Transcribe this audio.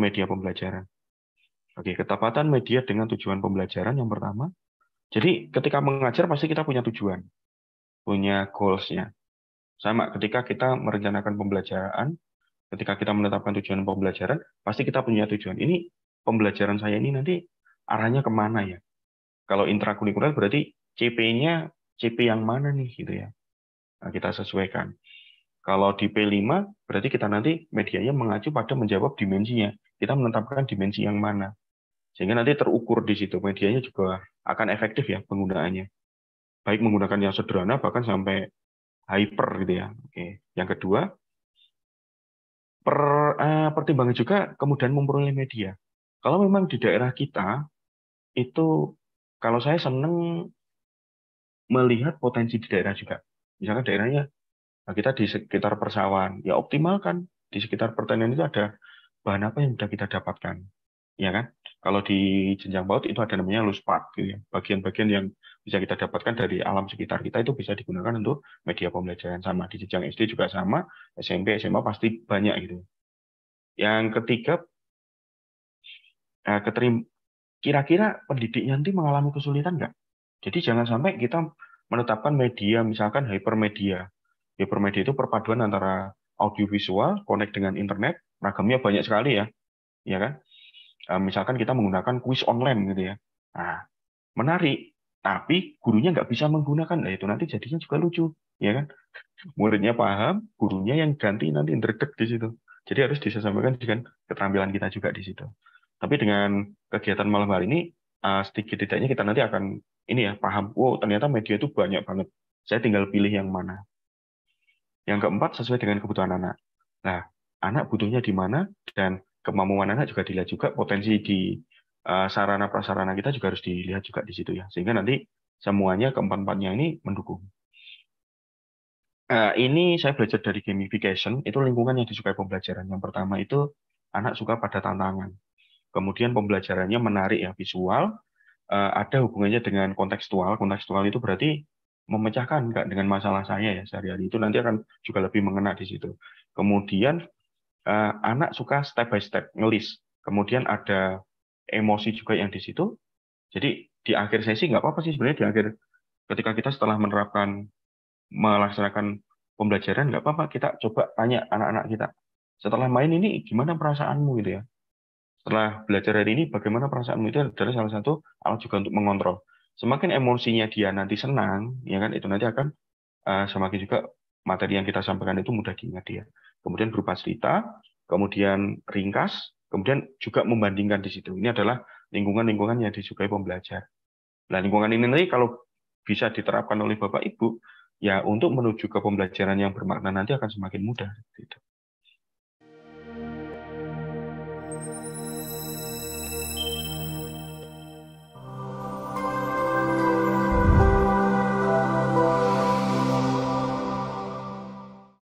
media pembelajaran. Oke, ketepatan media dengan tujuan pembelajaran yang pertama. Jadi ketika mengajar pasti kita punya tujuan, punya goals-nya. Sama ketika kita merencanakan pembelajaran, ketika kita menetapkan tujuan pembelajaran, pasti kita punya tujuan. Ini pembelajaran saya ini nanti arahnya kemana ya? Kalau intrakurikuler berarti CP-nya CP yang mana nih gitu ya. Nah, kita sesuaikan. Kalau di P5 berarti kita nanti medianya mengacu pada menjawab dimensinya. Kita menetapkan dimensi yang mana. Sehingga nanti terukur di situ. Medianya juga akan efektif ya penggunaannya. Baik menggunakan yang sederhana bahkan sampai hyper gitu ya. Oke. Yang kedua, pertimbangan juga kemudian memperoleh media. Kalau memang di daerah kita itu, kalau saya seneng melihat potensi di daerah juga. Misalkan daerahnya, nah kita di sekitar persawahan, ya optimalkan di sekitar pertanian itu ada bahan apa yang sudah kita dapatkan, ya kan? Kalau di jenjang PAUD itu ada namanya luspat, gitu ya. Bagian-bagian yang bisa kita dapatkan dari alam sekitar kita itu bisa digunakan untuk media pembelajaran sama. Di jenjang SD juga sama, SMP, SMA pasti banyak gitu. Yang ketiga, kira-kira pendidik nanti mengalami kesulitan nggak? Jadi jangan sampai kita menetapkan media, misalkan hypermedia. Hypermedia itu perpaduan antara audiovisual, connect dengan internet, ragamnya banyak sekali ya kan? Misalkan kita menggunakan kuis online gitu ya. Nah, menarik, tapi gurunya nggak bisa menggunakan, nah itu nanti jadinya juga lucu, ya kan? Muridnya paham, gurunya yang ganti nanti ndredeg di situ. Jadi harus disesuaikan dengan keterampilan kita juga di situ. Tapi dengan kegiatan malam hari ini, sedikit tidaknya kita nanti akan ini ya paham, wow ternyata media itu banyak banget. Saya tinggal pilih yang mana. Yang keempat, sesuai dengan kebutuhan anak. Nah, anak butuhnya di mana dan kemampuan anak juga dilihat juga, potensi di sarana prasarana kita juga harus dilihat juga di situ ya. Sehingga nanti semuanya keempat-empatnya ini mendukung. Ini saya belajar dari gamification, itu lingkungan yang disukai pembelajaran. Yang pertama itu anak suka pada tantangan. Kemudian pembelajarannya menarik ya, visual, ada hubungannya dengan kontekstual. Kontekstual itu berarti memecahkan nggak dengan masalah saya ya sehari-hari. Itu nanti akan juga lebih mengena di situ. Kemudian anak suka step by step, ngelis. Kemudian ada emosi juga yang di situ. Jadi di akhir sesi nggak apa-apa sih sebenarnya di akhir ketika kita setelah melaksanakan pembelajaran nggak apa-apa kita coba tanya anak-anak kita setelah main ini gimana perasaanmu gitu ya, setelah belajar hari ini bagaimana perasaanmu, itu adalah salah satu alat juga untuk mengontrol. Semakin emosinya dia nanti senang ya kan, itu nanti akan semakin juga materi yang kita sampaikan itu mudah diingat dia. Kemudian berupa cerita, kemudian ringkas, kemudian juga membandingkan di situ. Ini adalah lingkungan-lingkungan yang disukai pembelajar. Nah, lingkungan ini nanti kalau bisa diterapkan oleh Bapak Ibu, ya untuk menuju ke pembelajaran yang bermakna nanti akan semakin mudah. Gitu.